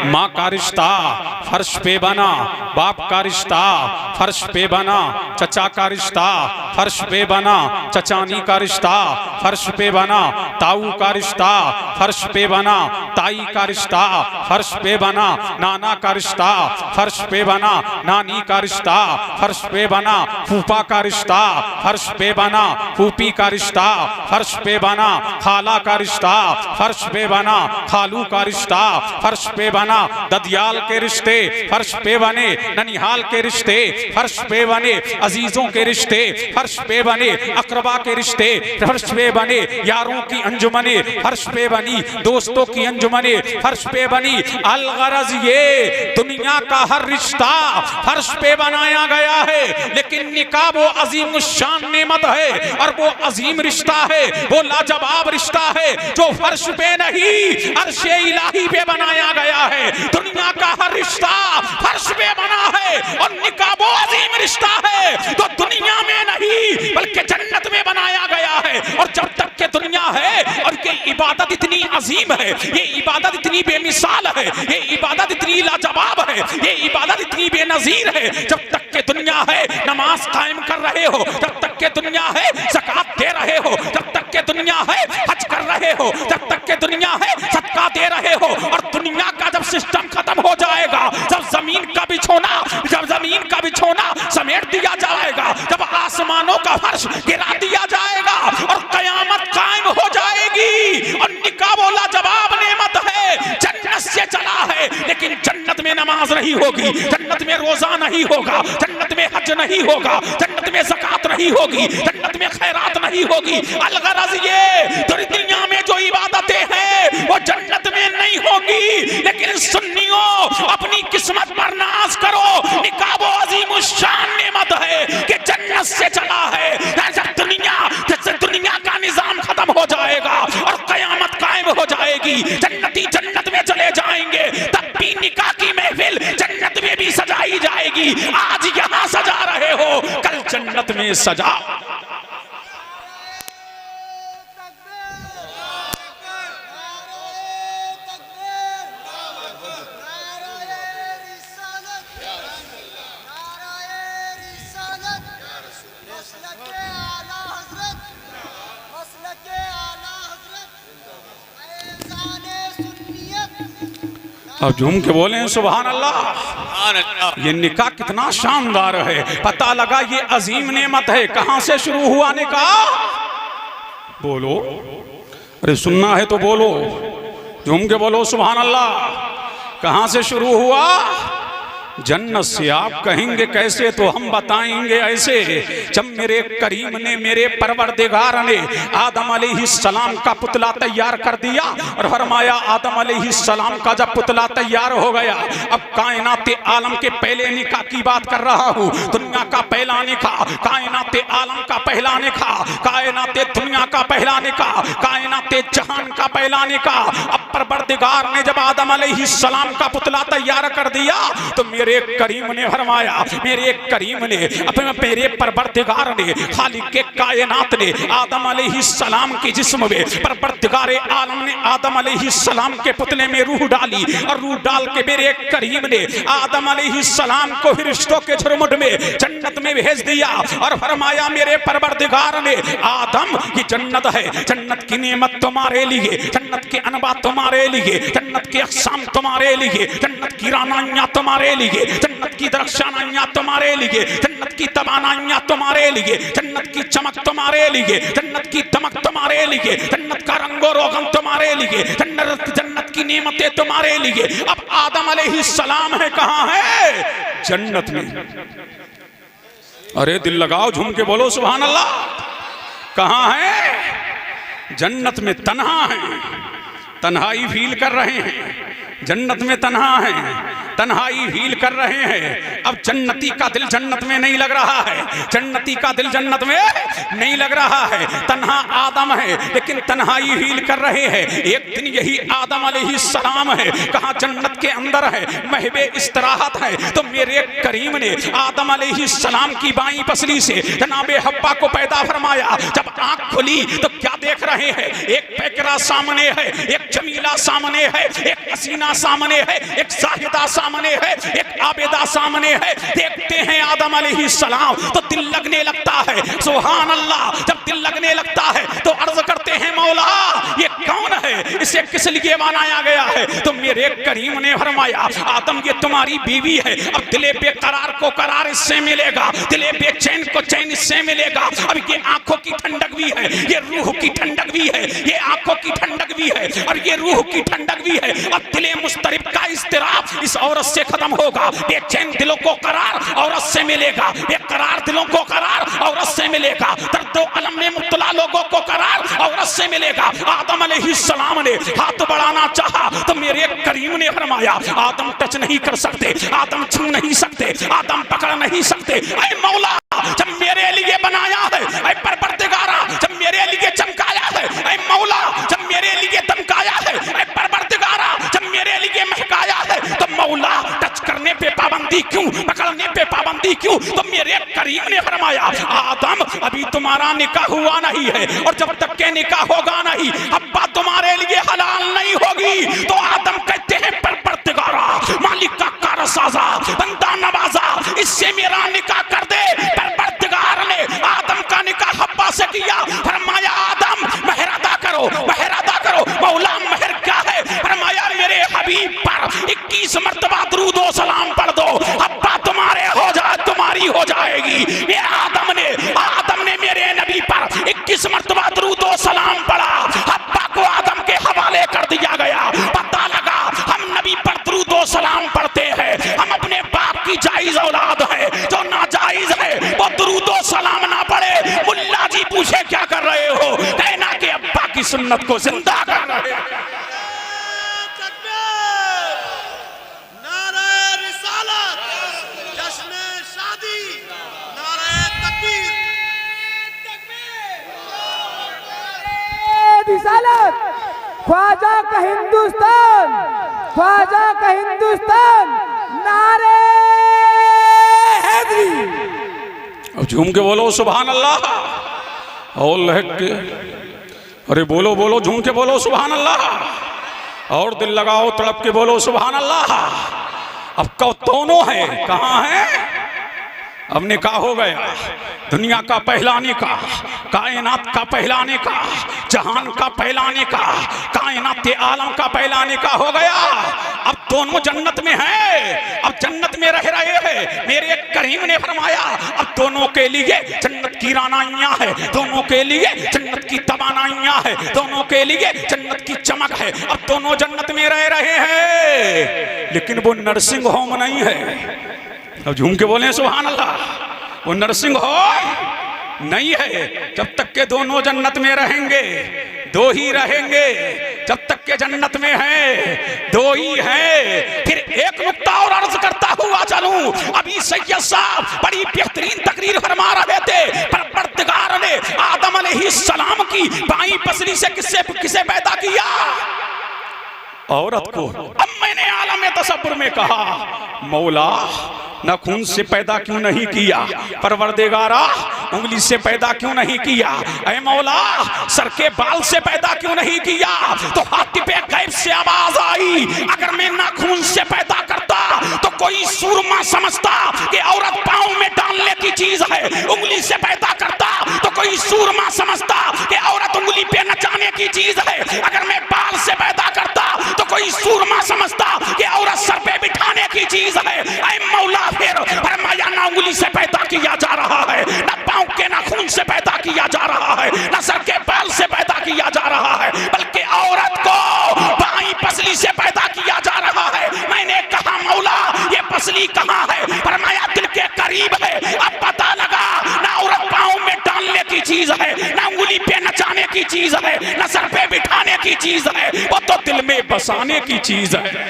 माँ का रिश्ता फर्श पे बना, बाप का रिश्ता फर्श पे बना, चचा का रिश्ता फर्श पे बना, चचानी का रिश्ता फर्श पे बना, ताऊ का रिश्ता फर्श पे बना, ताई का रिश्ता फर्श पे बना, नाना का रिश्ता फर्श पे बना, नानी का रिश्ता फर्श पे बना, फूफा का रिश्ता फर्श पे बना, फूफी का रिश्ता फर्श पे बना, खाला का रिश्ता फर्श पे बना, खालू का रिश्ता फर्श पे बना, ददियाल के रिश्ते फर्श पे बने, ननिहाल के रिश्ते फर्श पे बने, अजीजों के रिश्ते फर्श पे बने, अकरबा के रिश्ते फर्श पे बने, यारों की अंजुमने फर्श पे बनी, दोस्तों की अंजुमने फर्श पे बनी। अलगरज ये दुनिया का हर रिश्ता फर्श पे बनाया गया है, लेकिन निकाह वो अजीम शान नेमत है और वो अजीम रिश्ता है, वो लाजवाब रिश्ता है जो फर्श पे नहीं अर्शे इलाही पे बनाया गया है। दुनिया का हर रिश्ता फर्श पे बना है और निकाह वो अजीम रिश्ता है तो दुनिया में नहीं बल्कि जन्नत में बनाया गया है। और जब तक के दुनिया है और ये इबादत इतनी अजीम है, ये इबादत इतनी बेमिसाल है, ये इबादत इतनी लाजवाब है, ये इबादत इतनी बेनजीर है, जब तक के दुनिया है नमाज कायम कर रहे हो, जब तक के दुनिया है ज़कात दे रहे हो, जब तक के दुनिया है हज कर रहे हो, जब तक के दुनिया है सदका दे रहे हो। और दुनिया का जब सिस्टम खत्म हो जाएगा, जब जमीन का बिछोना समेट दिया जाएगा, जब आसमानों का फर्श गिरा दिया जाएगा और कयामत कायम हो जाएगी और निकाह वो लाजवाब नेमत है, जन्नत से चला है, लेकिन जन्नत में नमाज नहीं होगी, जन्नत में रोजा नहीं होगा, जन्नत में हज नहीं होगा, जन्नत में ज़कात नहीं होगी, जन्नत में खैरात नहीं होगी। अलगरज ये दुनिया में जो इबादतें हैं वो जन्नत में नहीं होगी, लेकिन सुन्नियों अपनी किस्मत पर नाज करो, निकाह वो अजीम शान नेमत है कि जन्नत से चला है। जब दुनिया का निजाम खत्म हो जाएगा और कयामत कायम हो जाएगी, जन्नती जन्नत में चले जाएंगे, तब भी निकाह की महफिल जन्नत में भी सजाई जाएगी। आज यहाँ सजा रहे हो, कल जन्नत में सजा। अब झूम के बोले सुभान अल्लाह। ये निकाह कितना शानदार है, पता लगा ये अजीम नेमत है। कहां से शुरू हुआ निकाह? बोलो, अरे सुनना है तो बोलो, झूम के बोलो सुभान अल्लाह। कहां से शुरू हुआ? जन्नत से। आप कहेंगे कैसे? तो हम बताएंगे ऐसे। जब मेरे करीम ने, मेरे परवरदिगार ने आदम अलैहिस्सलाम का पुतला तैयार कर दिया और फरमाया आदम अलैहिस्सलाम का जब पुतला तैयार हो गया, अब कायनात आलम के पहले निकाह की बात कर रहा हूँ। दुनिया का पहला निकाह, कायनात आलम का पहला निकाह, कायनात दुनिया का पहला निकाह, कायनात जहान का पहला निकाह। अब परवरदिगार ने जब आदम अलैहिस्सलाम का पुतला तैयार कर दिया तो मेरे करीम ने फरमाया, मेरे करीम ने, अपने मेरे परवरदिगार ने, खालिक के कायनात ने आदम अलैहिस्सलाम के जिस्म में, परवरदिगार आलम ने आदम अलैहिस्सलाम के पुतले में रूह डाली और रूह डाल के मेरे करीम ने आदम अलैहिस्सलाम को फरिश्तों के झुरमुट में जन्नत में भेज दिया और फरमाया मेरे परवरदिगार ने, आदम ये जन्नत है, जन्नत की नेमत तुम्हारे लिए, जन्नत के अनबा तुम्हारे लिए, जन्नत के अक़साम तुम्हारे लिए, जन्नत की रानाइयाँ तुम्हारे लिए, जन्नत की दरख्शानियाँ तुम्हारे लिए, जन्नत की तवानाइयाँ तुम्हारे लिए, जन्नत की चमक तुम्हारे लिए, जन्नत की दमक तुम्हारे लिए, जन्नत का रंगो रोगन तुम्हारे लिए, जन्नत की नेमतें तुम्हारे लिए। अब आदम अलैहिस्सलाम है कहाँ है? जन्नत में। अरे दिल लगाओ, झूम के बोलो सुभान अल्लाह। कहाँ है? जन्नत में। तन्हा है, तन्हाई फील कर रहे हैं, जन्नत में तन्हा है, तन्हाई हील कर रहे हैं। अब जन्नती का दिल जन्नत में नहीं लग रहा है, जन्नती का दिल जन्नत में नहीं लग रहा है। तन्हा आदम है लेकिन तन्हाई हील कर रहे हैं। एक दिन यही आदम अलैहिस्सलाम है, कहा जन्नत के अंदर है, महबे इस्तराहत है, तो मेरे करीम ने आदम अलैहिस्सलाम की बाईं पसली से जनाबे हव्वा को पैदा फरमाया। जब आंख खुली तो क्या देख रहे हैं? एक पैकरा सामने है, एक जमीला सामने है, एक हसीना सामने है, एक साहिदा सामने है, एक आबिदा सामने है। देखते हैं आदम अलैहिस्सलाम तो दिल लगने लगता है। सुभान अल्लाह। जब दिल लगने लगता है तो अर्ज करते हैं मौला ये कौन है, इसे किस लिए बनाया गया है? तो मेरे करीम ने फरमाया आदम ये तुम्हारी बीवी है। अब दिले बेकरार को करार इससे मिलेगा, दिले बेचैन को चैन इससे मिलेगा। अब ये आंखों की ठंडक भी है, ये रूह की ठंडक भी है, ये आंखों की ठंडक भी है और ये रूह की ठंडक भी है। अब दिले मुस्तरिब का इस्तिराब इस औरत से खत्म होगा। बेचैन दिलों को करार औरत से मिलेगा, बेकरार दिलों को करार औरत से मिलेगा, दर्दो अलम में मुब्तला लोगों को करार औरत से मिलेगा। आदम अलैहिस्सलाम ने हाथ बढ़ाना चाहा तो मेरे करीम ने फरमाया आदम टच नहीं कर सकते, आदम छू नहीं सकते, आदम पकड़ नहीं सकते। ऐ मौला जब मेरे लिए बनाया है, ऐ परवरदिगारा जब मेरे लिए चमकाया है, ऐ मौला जब मेरे लिए दमकाया है, ऐ परवरदिगारा जब मेरे लिए महकाया है, तो मौला टच करने पे पाबंदी क्यों, पकड़ने पे पाबंदी क्यों? तो मेरे करीम ने फरमाया आदम अभी तुम्हारा निकाह हुआ नहीं है और जब तक के निकाह होगा नहीं अब्बा तुम्हारे लिए हलाल नहीं होगी। तो आदम कहते हैं परवरदिगारा मालिक का कारसाजा बंदा नवाजा इससे मेरा निकाह कर दे। परवरदिगार ने आदम का निकाह हव्वा से किया। फरमाया आदम महर अदा करो, महर अदा करो। मौला महर क्या है? फरमाया मेरे हबीब पर 21 मर्तबा दुरूद व सलाम पढ़ दो, हव्वा तुम्हारे हो जाए, तुम्हारी हो जाएगी। ये आदम ने मेरे नबी पर 21 मर्तबा दुरूद व सलाम पढ़ा, हव्वा को आदम के हवाले कर दिया गया। पता लगा हम नबी पर दुरूद व सलाम पढ़ते हैं, हम अपने बाप की जायज औलाद है, जो नाजायज है वो दुरूद व सलाम ना पढ़े। मुल्ला जी पूछे क्या कर रहे हो? कहना कि अब्बा की सुन्नत को जिंदा कर रहे हैं। ख्वाजा का हिंदुस्तान, ख्वाजा का हिंदुस्तान, नारे हैदरी। अब झूम के बोलो सुभान अल्लाह और लहक के, अरे बोलो बोलो झूम के बोलो सुभान अल्लाह और दिल लगाओ तड़प के बोलो सुभान अल्लाह। अब कब दोनों है, कहाँ है? अब निकाह हो गया, दुनिया का पहला निकाह, कायनात का पहला निकाह, जहान का पहला निकाह, कायनात आलम का पहला निकाह हो गया। अब दोनों जन्नत में हैं, अब जन्नत में रह रहे हैं। मेरे करीम ने फरमाया अब दोनों के लिए जन्नत की रानाइयां है, दोनों के लिए जन्नत की तवानाइयां है, दोनों के लिए जन्नत की चमक है। अब दोनों जन्नत में रह रहे हैं लेकिन वो नर्सिंग होम नहीं है। अब झूम के बोले सुभान अल्लाह। वो नर्सिंग होम नहीं है। जब तक के दोनों जन्नत में रहेंगे, दो ही रहेंगे। जब तक के जन्नत में हैं, दो ही हैं। फिर एक नुक्ता और अर्ज करता हुआ चलूं। अभी सैयद साहब बड़ी बेहतरीन तकरीर फरमा रहे थे। परवरदिगार ने आदम अलैहिस्सलाम की बाईं पसली से किसे पैदा किया? औरत को। अब मैंने आलम तसव्वुर में कहा मौला नाखून से पैदा क्यों नहीं किया? परवरदिगारा उंगली से पैदा क्यों नहीं किया? ऐ मौला सर के बाल से पैदा क्यों नहीं किया? तो हातिबे गैब से आवाज आई अगर मैं नाखून से पैदा करता तो कोई सूरमा समझता कि औरत पाँव में डालने की चीज है। उंगली से पैदा करता तो कोई सूरमा समझता कि औरत उंगली पे नचाने की चीज है। अगर मैं बाल से पैदा करता तो कोई सूरमा समझता कि औरत सर पे बिठाने की चीज है। ऐ मौला फिर फरमाया ना उंगली से पैदा किया जा रहा है, ना पाँव के नाखून से पैदा किया जा रहा है, ना सर के बाल से पैदा किया जा रहा है, बल्कि औरत को बाईं पसली से पैदा किया जा रहा है। मैंने कहा मौला ये पसली कहाँ है? फरमाया दिल के करीब है। अब पता लगा ना औरत पाँव में डालने की चीज है, ना उंगली पे नचाने की चीज है, ना सर पे बिठाने की चीज है, वो तो दिल में बसाने की चीज है।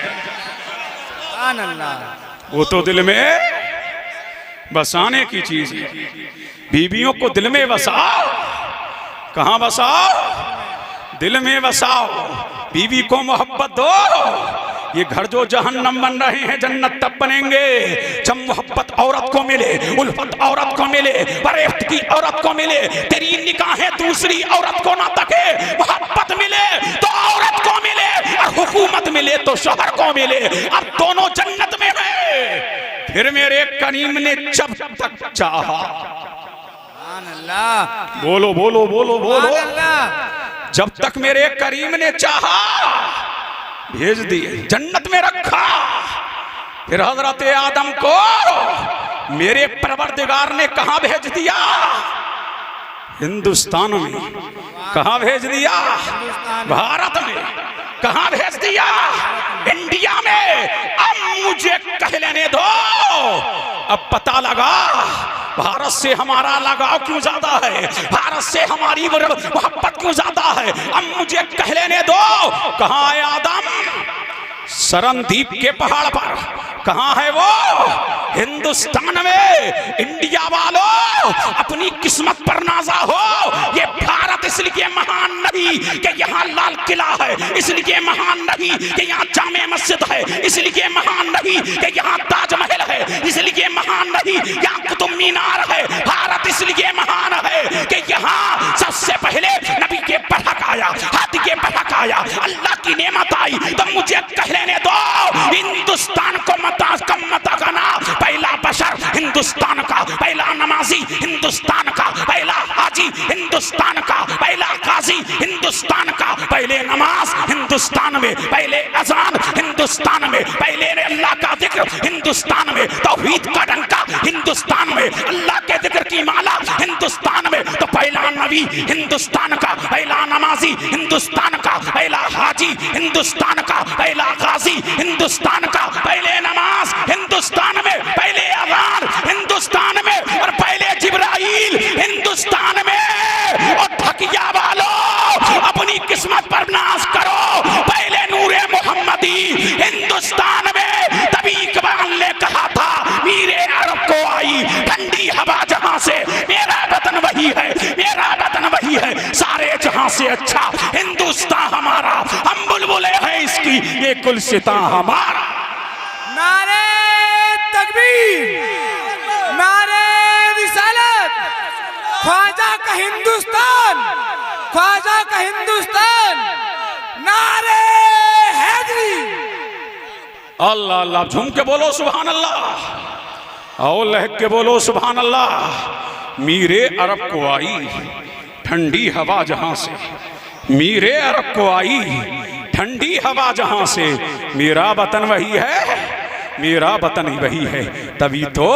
सुभान अल्लाह। वो तो दिल में बसाने की चीज है। बीवियों को दिल में बसाओ। कहाँ बसाओ? दिल में बसाओ। बीवी को मोहब्बत दो। ये घर जो जहन्नम बन रहे हैं जन्नत तब बनेंगे जब मोहब्बत औरत को मिले, उल्फत औरत को मिले, फरेफ्त की औरत को मिले, तेरी निगाहें दूसरी औरत को ना तके, मोहब्बत मिले तो औरत को मिले और हुकूमत मिले तो शोहर को मिले। अब दोनों जन्नत में हैं। फिर मेरे करीम ने जब तक चाहा, बोलो बोलो बोलो बोलो, जब तक मेरे करीम ने चाहा भेज दिए, जन्नत में रखा। फिर हजरत आदम को मेरे परवरदिगार ने कहां भेज दिया? हिंदुस्तान में। कहां भेज दिया? भारत में। कहां भेज दिया? इंडिया में। अब मुझे कह लेने दो, अब पता लगा भारत से हमारा लगाव क्यों ज्यादा है, भारत से हमारी मोहब्बत क्यों ज्यादा है। अब मुझे कह लेने दो, कहां है आदम? सरनदीप के पहाड़ पर। कहां है वो? हिंदुस्तान में। इंडिया वालों अपनी किस्मत पर नाजा हो। ये भारत इसलिए महान नहीं कि यहाँ लाल किला है, इसलिए महान नहीं कि यहाँ जामे मस्जिद है, इसलिए महान नहीं कि यहाँ ताजमहल है, इसलिए महान नहीं यहाँ कुतुब मीनार है। भारत इसलिए महान है कि यहाँ सबसे पहले नबी के पलक आया, हाथी के पलक आया, अल्लाह की नेमत आई। तो मुझे कह लेने दो, हिंदुस्तान को कम मत करना। पहला बशर हिंदुस्तान का, पहला नमाजी हिंदुस्तान का, पहला हाजी हिंदुस्तान का, पहला काजी हिंदुस्तान का, पहले नमाज हिंदुस्तान में, पहले अजान हिंदुस्तान में, पहले अल्लाह का जिक्र हिंदुस्तान में, तौहीद का डंका हिंदुस्तान में, अल्लाह के जिक्र की माला हिंदुस्तान में। तो पहला नबी हिंदुस्तान का, पहला नमाजी हिंदुस्तान का, पहला हाजी हिंदुस्तान का, पहला गाजी हिंदुस्तान का, पहले नमाज हिंदुस्तान में, पहले अज़ान हिंदुस्तान में और पहले जिब्राइल हिंदुस्तान में। और ठकिया वालों अपनी किस्मत पर नाश करो। पहले नूरे मोहम्मदी हिंदुस्तान में। तभी इकबाल ने कहा था, मीरे अरब को आई ठंडी हवा जहां से, मेरा वतन वही है, मेरा वतन वही है, सारे जहां से अच्छा हिंदुस्तान हमारा। हम बुलबुले हैं इसकी, ये गुलसिता हमारा। नारे तकबीर, नारे रिसालत, ख्वाजा का हिंदुस्तान, ख्वाजा का हिंदुस्तान, नारे हैदरी। अल्लाह अल्लाह झूम के बोलो सुभान अल्लाह, और लहक के बोलो सुभान अल्लाह। मीरे अरब को आई ठंडी हवा जहां से, मीरे अरब को आई ठंडी हवा जहां से, मेरा वतन वही है, मेरा वतन ही वही है। तभी तो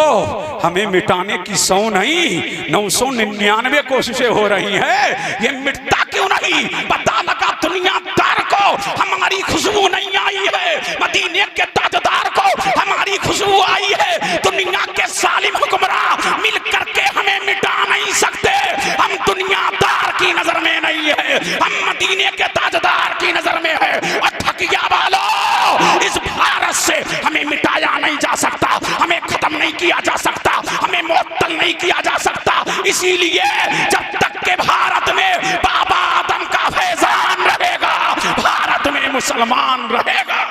हमें मिटाने की 100 नहीं 999 कोशिशें हो रही हैं। ये मिटता क्यों नहीं? पता लगा दुनियादार को हमारी खुशबू नहीं आई है, मदीने के ताजदार को हमारी खुशबू आई है। दुनिया के सालिम हुक्मरान मिल करके हमें मिटा नहीं सकते। हम दुनियादार की नजर में नहीं है, हम मदीने के ताजदार की नजर में है। और ठकिया वालों, इस भारत से हमें मिटाया नहीं जा सकता, हमें खत्म नहीं किया जा सकता, हमें मुअत्तल नहीं किया जा सकता। इसीलिए जब तक के भारत में बाबा आदम का फैजान रहेगा, भारत में मुसलमान रहेगा।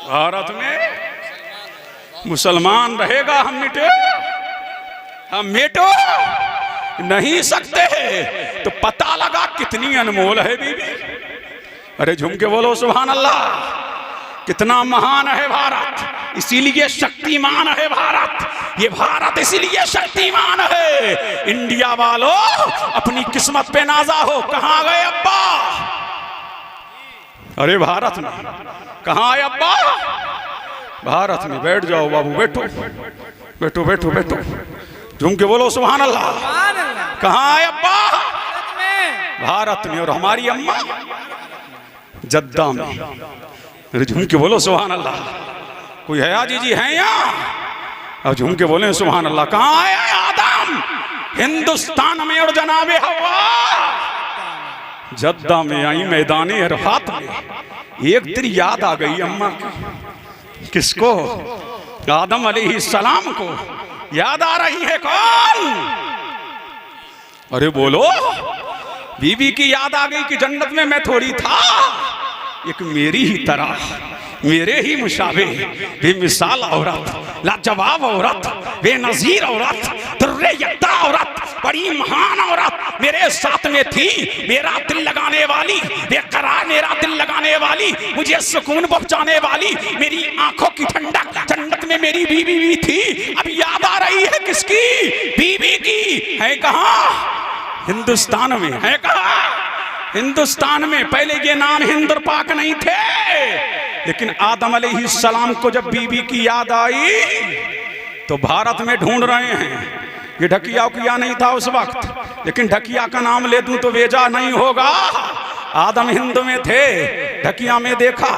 भारत में मुसलमान रहेगा। हम मिटे, हम मिटो नहीं सकते। तो पता लगा कितनी अनमोल है बीबी। अरे झूम के बोलो सुभान अल्लाह। कितना महान है भारत, इसीलिए शक्तिमान है भारत। ये भारत इसीलिए शक्तिमान है। इंडिया वालों अपनी किस्मत पे नाजा हो। कहां गए अब्बा? अरे भारत में। कहां है अब्बा? भारत में। बैठ जाओ बाबू, बैठो बैठो बैठो बैठो। झूम के बोलो सुभान अल्लाह। कहां है अब्बा? भारत में। और हमारी अम्मा जद्दा में। झूम के बोलो सुभान अल्लाह। कोई है आजी जी है यहाँ? अब झूम के बोले सुभान अल्लाह। कहाँ है आदम? हिंदुस्तान में। और जनाबे हवा जद्दा में आई, मैदान अरफात में। एक दिन याद आ गई अम्मा की। किसको? आदम अलैहिस्सलाम को याद आ रही है। कौन? अरे बोलो। बीवी की याद आ गई कि जन्नत में मैं थोड़ी था, एक मेरी ही तरह, मेरे ही मुशाबे, बेमिसाल औरत, लाजवाब औरत, बेनजीर औरत, दुर्रे यक्ता औरत, बड़ी महान औरत मेरे साथ में थी। मेरा दिल लगाने वाली, बेकरार मेरा दिल लगाने वाली, मुझे सुकून पहुंचाने वाली, मेरी आंखों की ठंडक जन्नत में मेरी बीवी भी थी। अब याद आ रही है किसकी? बीवी की। है कहाँ? हिंदुस्तान में। है कहाँ? हिंदुस्तान में। पहले ये नाम हिंद और पाक नहीं थे, लेकिन आदम अलैहिस्सलाम को जब बीवी की याद आई तो भारत में ढूंढ रहे हैं। ये ढकिया उकिया नहीं था उस वक्त, लेकिन ढकिया का नाम ले दूं तो बेजा नहीं होगा। आदम हिंद में थे, ढकिया में देखा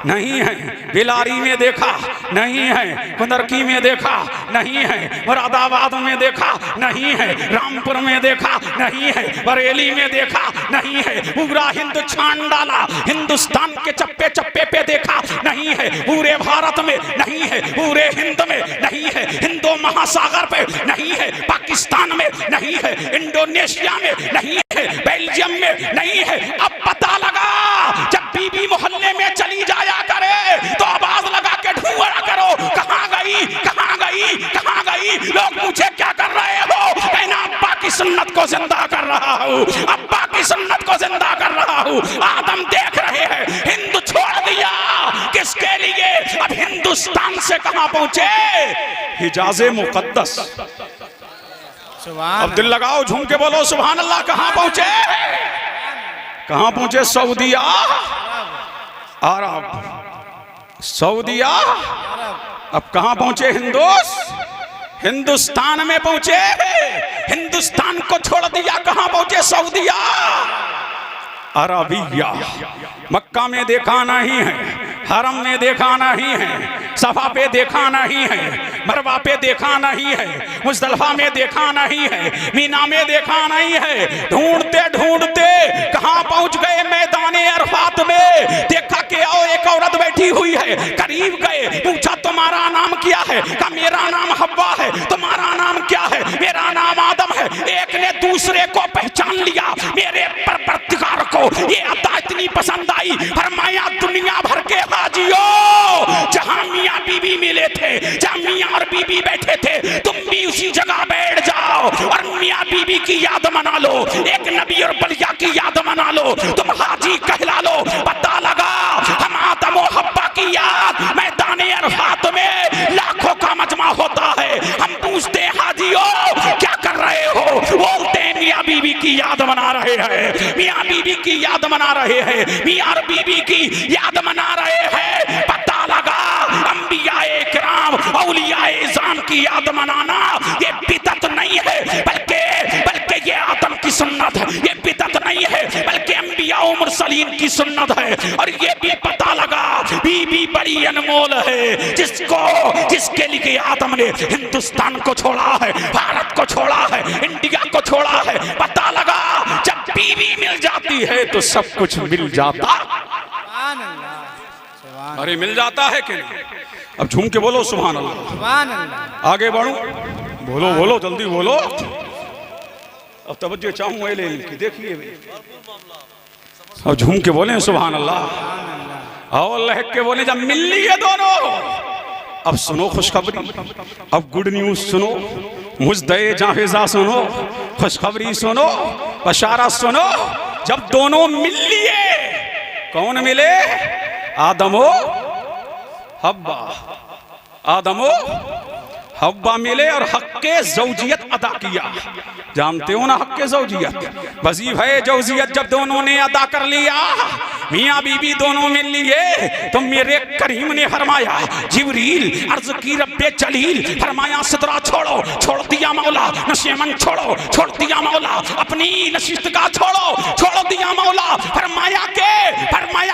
नहीं है, बिलारी में देखा नहीं है, कुंदरकी में देखा नहीं है, मुरादाबाद में देखा नहीं है, रामपुर में देखा नहीं है, बरेली में देखा नहीं है। पूरा हिंद छान डाला, हिंदुस्तान के चप्पे चप्पे पे देखा नहीं है। पूरे भारत में नहीं है, पूरे हिंद में नहीं है, हिंदो महासागर पे नहीं है, पाकिस्तान में नहीं है, इंडोनेशिया में नहीं है, बेल्जियम में नहीं है। अब पता लगा, जब बीबी मोहल्ले में चली जाया करे तो आवाज लगा के ढूंढा करो, कहां गई, कहां गई, कहां गई। लोग पूछे क्या कर रहे हो? कहना अब्बा की सुन्नत को जिंदा कर रहा हूं, अब्बा की सुन्नत को जिंदा कर रहा हूं। आदम देख रहे हैं, हिंदू छोड़ दिया किसके लिए? अब हिंदुस्तान से कहां पहुंचे? हिजाज़े मुकद्दस। अब दिल लगाओ, झूम के बोलो सुभान अल्लाह। कहां पहुंचे? कहां पहुंचे? सऊदिया अरब, सऊदिया। अब कहां पहुंचे? हिंदुस्तान में पहुंचे। हिंदुस्तान को छोड़ दिया, कहां पहुंचे? सऊदिया अरबिया। मक्का में देखा नहीं है, हरम में देखा नहीं है, सफा पे देखा नहीं है, मरवा पे देखा नहीं है, मुज़दलिफा में देखा नहीं है, मीना में देखा नहीं है। ढूंढते ढूंढते कहां पहुंच गए? मैदाने अरफात में। देखा कि एक औरत बैठी हुई है, करीब गए, पूछा तुम्हारा नाम क्या है? कहा मेरा नाम हव्वा है। तुम्हारा नाम क्या है? मेरा नाम आदम है। एक ने दूसरे को पहचान लिया। मेरे परवरदिगार को ये अता इतनी पसंद आई, फरमाया दुनिया भर के हाजियों, जहां मियां बीबी मिले थे, जहां मियां और बीबी बैठे थे, तुम भी उसी जगह बैठ जाओ और मियां बीबी की याद मना लो, एक नबी और बलिया की याद मना लो, तुम हाजी कहला लो। पता लगा हम आदम और हव्वा की याद मैदाने अरफात में लाखों का मजमा होता है। हम पूछते हैं हाजियों क्या कर रहे हो? बोलते हैं मियां बीबी की याद मना रहे हैं, मियां बीबी की याद मना रहे हैं, मियां और बीबी की याद मना रहे हैं। पता लगा अंबियाए किराम औलियाए इज़ाम की याद मनाना ये बिदअत नहीं है, बल्कि ये आदम की सुन्नत है। ये बिदअत नहीं है, बल्कि अंबिया और मुरसलीन की सुन्नत है। और ये भी पता लगा बीबी बड़ी अनमोल है, जिसके लिए आदम ने हिंदुस्तान को छोड़ा है, भारत को छोड़ा है, इंडिया को छोड़ा है। पता लगा जब बीवी मिल जाती है तो सब कुछ मिल जाता। अरे मिल जाता है कि नहीं? अब झूम के बोलो सुभान अल्लाह। आगे बढ़ो, बोलो बोलो जल्दी बोलो। अब तवज्जो चाहूँ इनकी, देखिए अब झूम के बोले सुभान अल्लाह और लहक के बोले। जब मिल लिए दोनों, अब सुनो खुशखबरी, अब गुड न्यूज सुनो, मुज़दए जाहिज़ा सुनो, खुशखबरी सुनो, बशारा सुनो। जब दोनों मिल लिए, कौन मिले? आदमो हव्वा, आदमो हव्वा मिले और हक़्क़े ज़ौजियत अदा किया। जानते हो ना हक़्क़े ज़ौजियत, वज़ीफ़ा ज़ौजियत जब दोनों ने अदा कर लिया, मियाँ बीबी दोनों मिल लिए, तो मेरे करीम ने फरमाया, जिब्रील अर्ज़ की रब्बे जलील, फरमाया सिदरा छोड़ो, छोड़ दिया मौला, नशेमन छोड़ो, छोड़ दिया मौला, अपनी नशिस्त का छोड़ो, छोड़ दिया मौला। फरमाया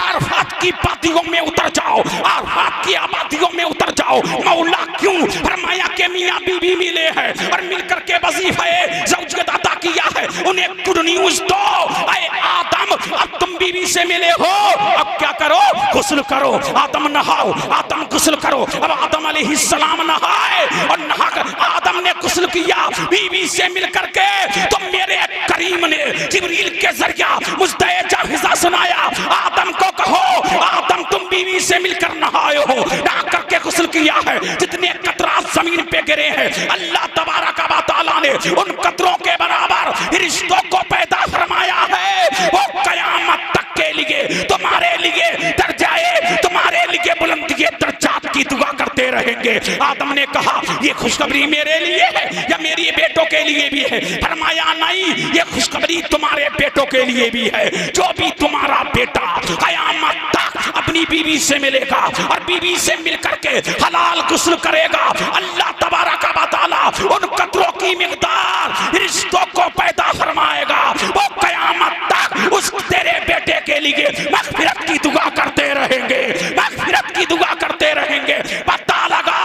अरफात की वादियों में उतर जाओ, अरफात की आबादियों में उतर जाओ। मौला क्यों? फरमाया के मियाँ बीबी मिले हैं और मिलकर के वजीफा ज़ौजियत अदा किया है, उन्हें गुड न्यूज दो। ऐ आदम, अब तुम बीवी से मिले हो, अब क्या करो, गुस्ल करो, आदम नहाओ, आदम गुस्ल करो। अब आदम अलैहिस्सलाम नहाए और नहाकर आदम ने गुस्ल किया बीवी से मिलकर के, तो मेरे करीम ने जिब्रील के जरिया मुझे जाहिज़ा सुनाया, आदम को कहो, आदम तुम बीवी से मिलकर नहाए हो, नहा करके गुस्ल किया है, जितने कतरात जमीन पे गिरे हैं अल्लाह तबारक व तआला ने उन कतरों के बराबर रिश्तों को पैदा फरमाया है। वो कयामत तक के लिए तुम्हारे लिए दर्जाए, तुम्हारे लिए बुलंदी दर्जात की दुआ करते रहेंगे। आदम ने कहा ये खुशखबरी मेरे लिए है या मेरे बेटों के लिए भी है? फरमाया नहीं, ये खुशखबरी तुम्हारे बेटों के लिए भी है। जो भी तुम्हारा बेटा कयामत तक अपनी बीवी से मिलेगा और बीवी से मिलकर के हलाल गुस्ल करेगा, अल्लाह तबारक व तआला उन कतरों की मिकदार रिश्तों को पैदा फरमाएगा। वो कयामत तक उस तेरे बेटे के लिए मगफिरत की दुआ करते रहेंगे, मगफिरत की दुआ करते रहेंगे। पता लगा,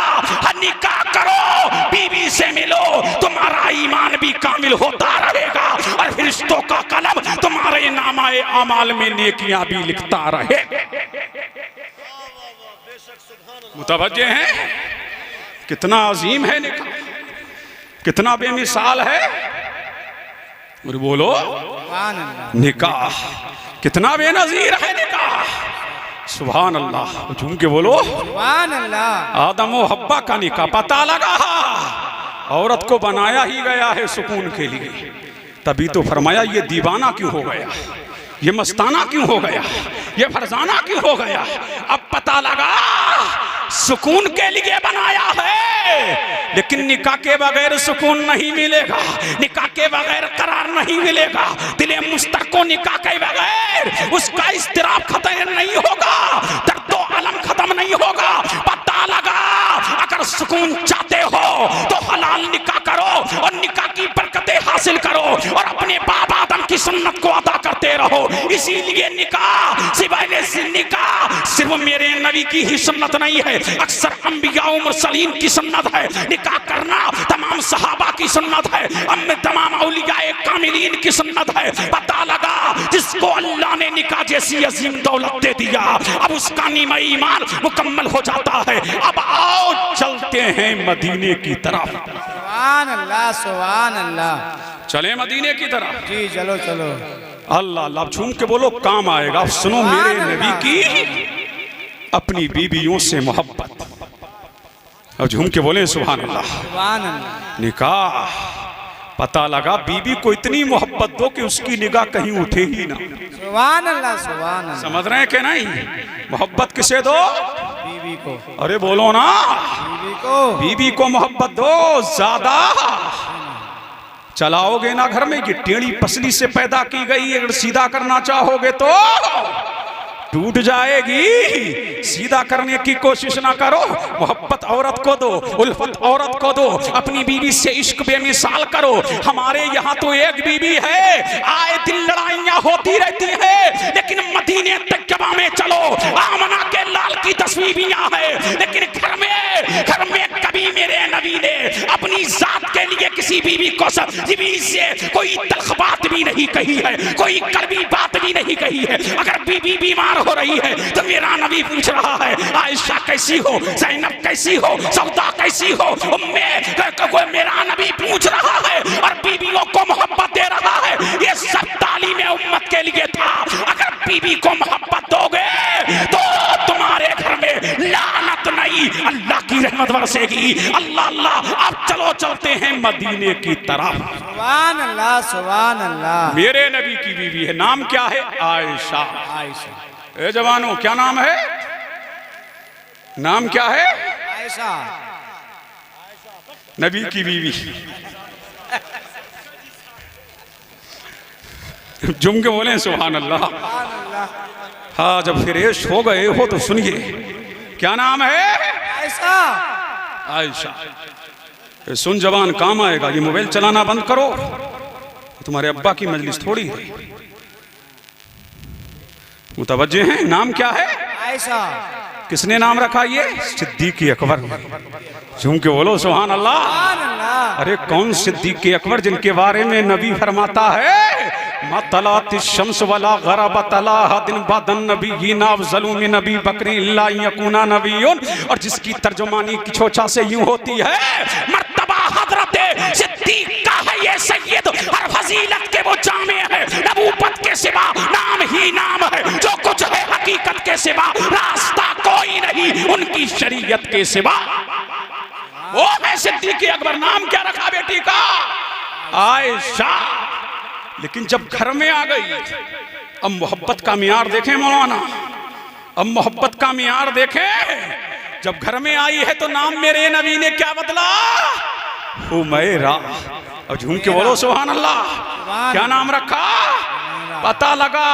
निकाह करो, बीवी से मिलो, तुम्हारा ईमान भी कामिल होता रहेगा और रिश्तों का कलम तुम्हारे नामाए अमाल में नेकियां भी लिखता रहे। मुतवज्जे हैं? कितना अजीम है निकाह, कितना बेमिसाल है। और बोलो निकाह कितना बेनजीर है निकाह। सुभान अल्लाह, झूम के बोलो सुभान अल्लाह। आदम और हव्वा का निकाह, पता लगा औरत को बनाया ही गया है सुकून के लिए, तभी तो फरमाया ये दीवाना क्यों हो गया, ये मस्ताना क्यों हो गया, ये फरजाना क्यों हो गया। अब पता लगा सुकून के लिए बनाया है, लेकिन निकाह के बगैर सुकून नहीं मिलेगा, निकाह के बगैर करार नहीं मिलेगा। दिले मुस्तक को निकाह के बगैर उसका इस्तिराब खत्म नहीं होगा, दर्दो अलम खत्म नहीं होगा। पता लगा, अगर सुकून चाहते हो तो हलाल निकाह करो और निकाह की बरकतें हासिल करो और अपने बाप आदम की सुन्नत को अदा करते रहो। इसीलिए निकाह सिर्फ मेरे नबी की ही सुन्नत नहीं है, अक्सर अंबिया और मुरसलीन की सुन्नत है। निकाह करना तमाम सहाबा की सुन्नत है, तमाम औलियाए कामिलीन की सुन्नत है। पता लगा, जिसको अल्लाह ने निकाह जैसी अजीम दौलत दे दिया, अब उसका नीमा ईमान मुकम्मल हो जाता है। अब आओ चलते हैं मदीने की तरफ। सुभान अल्लाह, सुभान अल्लाह। चले मदीने की तरफ। जी चलो चलो। अल्लाह अल्लाह, झूम के बोलो काम आएगा। अब सुनो मेरे नबी की अपनी बीवियों से मोहब्बत, अब झूम के बोले सुभान अल्लाह, सुभान अल्लाह। निकाह, पता लगा बीबी को इतनी मोहब्बत दो कि उसकी निगाह कहीं उठे ही ना। सुभान अल्लाह, सुभान अल्लाह। समझ रहे हैं कि नहीं? मोहब्बत किसे दो? बीवी को। अरे बोलो ना, बीवी को, बीबी को मोहब्बत दो ज्यादा। चलाओगे ना घर में, ये टेढ़ी पसली से पैदा की गई, अगर सीधा करना चाहोगे तो टूट जाएगी। सीधा करने की कोशिश ना करो, मोहब्बत औरत को दो, उल्फत औरत को दो, अपनी बीवी से इश्क बेमिसाल करो। हमारे यहाँ तो एक बीवी है, आए दिन लड़ाइयाँ होती रहती है, लेकिन मदीने तैयबा में चलो, आमना के लाल की तस्वीरियाँ है, लेकिन घर में कभी मेरे नबी ने अपनी जात के लिए किसी बीवी को बीवी से कोई तल्ख बात भी नहीं कही है, कोई कड़वी बात भी नहीं कही है। अगर बीवी बीमार हो रही है तो मेरा नबी पूछ रहा है, आयशा कैसी हो, ज़ैनब कैसी हो, सौदा कैसी हो। मेरा नबी पूछ रहा है और बीवियों को मोहब्बत दे रहा है। ये सब तालीम उम्मत के लिए था। अगर बीवी को मोहब्बत दोगे तो तुम्हारे घर में लानत नहीं, अल्लाह की रहमत बरसेगी। अल्लाह अल्लाह। अब चलो चलते हैं मदीने की तरफ। सुभान अल्लाह, सुभान अल्लाह। मेरे नबी की बीवी है, नाम क्या है? आयशा। आयशा। ए जवानों, क्या नाम है? नाम क्या है? आयशा। नबी की बीवी। जुम के बोले सुभान अल्लाह। हाँ, जब फ्रेश हो गए हो तो सुनिए, क्या नाम है? आयशा। आयशा। सुन जवान, काम आएगा। ये मोबाइल चलाना बंद करो, तुम्हारे अब्बा की मजलिस थोड़ी है। मुतवज्जे हैं? नाम क्या है? आयशा। किसने नाम रखा? ये सिद्दीक़ अकबर। झूम के बोलो सुभान अल्लाह। सुभान अल्लाह। अरे कौन सिद्दीक़ अकबर जिनके बारे में नबी फरमाता है मतलात शम्स वला गरबत लहा दिन बदन नबीयीना अफज़लु मिन नबी बकरी इल्ला यकुना नबियुन। और जिसकी तर्जुमानी की छोचा से यूं होती है, मर्तबा हजरत सिद्दीक का है ये सैयद, हर फजीलत के वो जामे है, नबूवत के सिवा नाम ही नाम है, जो कुछ है हकीकत के सिवा रास्ता कोई नहीं, उनकी शरीयत के सिवा। वो है सिद्दीक अकबर। नाम क्या रखा बेटी का? आयशा। लेकिन जब घर में आ गई, अब मोहब्बत का मियार देखें मौलाना, अब मोहब्बत का मियार देखें। जब घर में आई है तो नाम मेरे नबी ने क्या बदला? हुमैरा। अब झूम के बोलो सुभान अल्लाह। क्या नाम रखा? पता लगा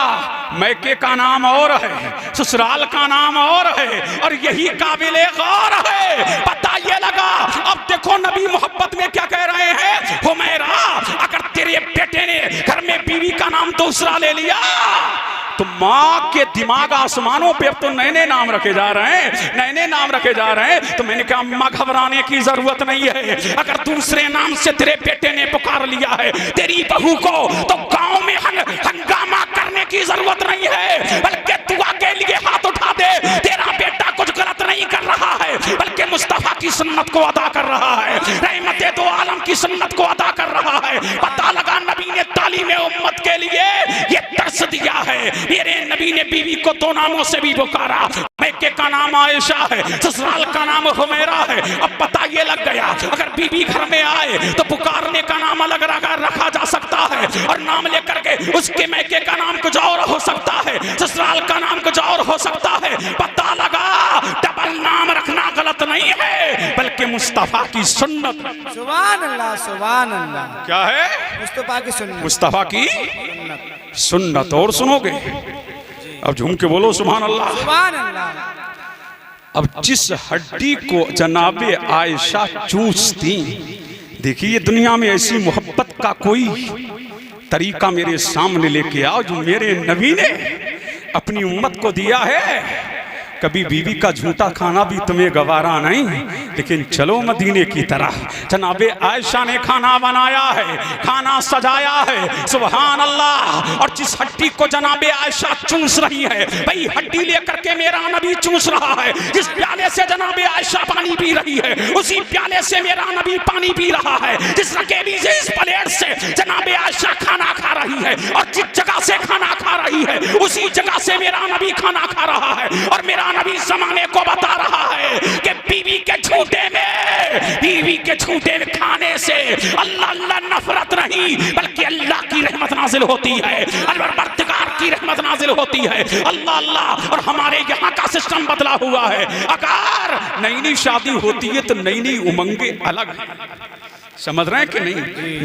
मैके का नाम और है, ससुराल का नाम और है, और यही काबिले गौर है। पता ये लगा। अब देखो नबी मोहब्बत में क्या कह रहे हैं, हुमैरा अगर तेरे बेटे ने घर में बीवी का नाम दूसरा ले लिया तो माँ के दिमाग आसमानों पे अब तो नए नए नाम रखे जा रहे हैं, नए नए नाम रखे जा रहे हैं। तो मैंने कहा अम्मा घबराने की जरूरत नहीं है, अगर दूसरे नाम से तेरे बेटे ने पुकार लिया है तेरी बहू को तो गांव में हंगामा करने की जरूरत नहीं है, बल्कि दुआ के लिए हाथ उठा दे। तेरा बेटा कुछ गलत नहीं कर रहा है, बल्कि मुस्तफा की सुन्नत को अदा कर रहा है, रहमत दो आलम की सुन्नत को अदा कर रहा है। पता लगा नबी ने तालीम उम्मत के लिए ये दर्श दिया है। मेरे नबी ने बीवी को दो नामों से भी पुकारा, मैके का नाम आयशा है, ससुराल का नाम हुमैरा है। अब पता ये लग गया अगर बीवी घर में आए तो पुकारने का नाम अलग रखा जा सकता है, और नाम लेकर के उसके मैके का नाम कुछ और हो सकता है, ससुराल का नाम कुछ और हो सकता है। पता लगा डबल नाम रखना गलत नहीं है, बल्कि मुस्तफा की सुन्नत। सुभान अल्लाह, सुभान अल्लाह। क्या है? मुस्तफा की सुन्नत, मुस्तफा की सुन्नत। और सुनोगे? अब झूम के बोलो सुभान अल्लाह, सुभान अल्लाह। अब जिस हड्डी को जनाबे आयशा चूसती, देखिए दुनिया में ऐसी मोहब्बत का कोई तरीका मेरे सामने लेके आओ जो मेरे नबी ने अपनी उम्मत को दिया है। कभी बीवी का झूठा खाना भी तुम्हें गवारा नहीं, लेकिन चलो मदीने की तरह। जनाबे आयशा ने खाना बनाया है, खाना सजाया है, सुभान अल्लाह। और जिस हड्डी को जनाबे आयशा चूस रही है, भाई हड्डी लेकर के मेरा नबी चूस रहा है। जिस प्याले से जनाबे आयशा पानी पी रही है, उसी प्याले से मेरा नबी पानी पी रहा है। जिस रकेबी से, इस प्लेट से जनाबे आयशा खाना खा रही है, और जिस जगह से खाना खा रही है उसी जगह से मेरा नबी खाना खा रहा है। और मेरा नबी जमाने को बता रहा है कि बीवी के झूठे में खाने से अल्लाह नफरत नहीं, बल्कि अल्लाह की रहमत नाजिल होती है, परवरदिगार की रहमत नाजिल होती है। अल्लाह अल्लाह। और हमारे यहाँ का सिस्टम बदला हुआ है। अगर नई नई शादी होती है तो नई नई उमंगे अलग है, समझ रहे हैं कि नहीं?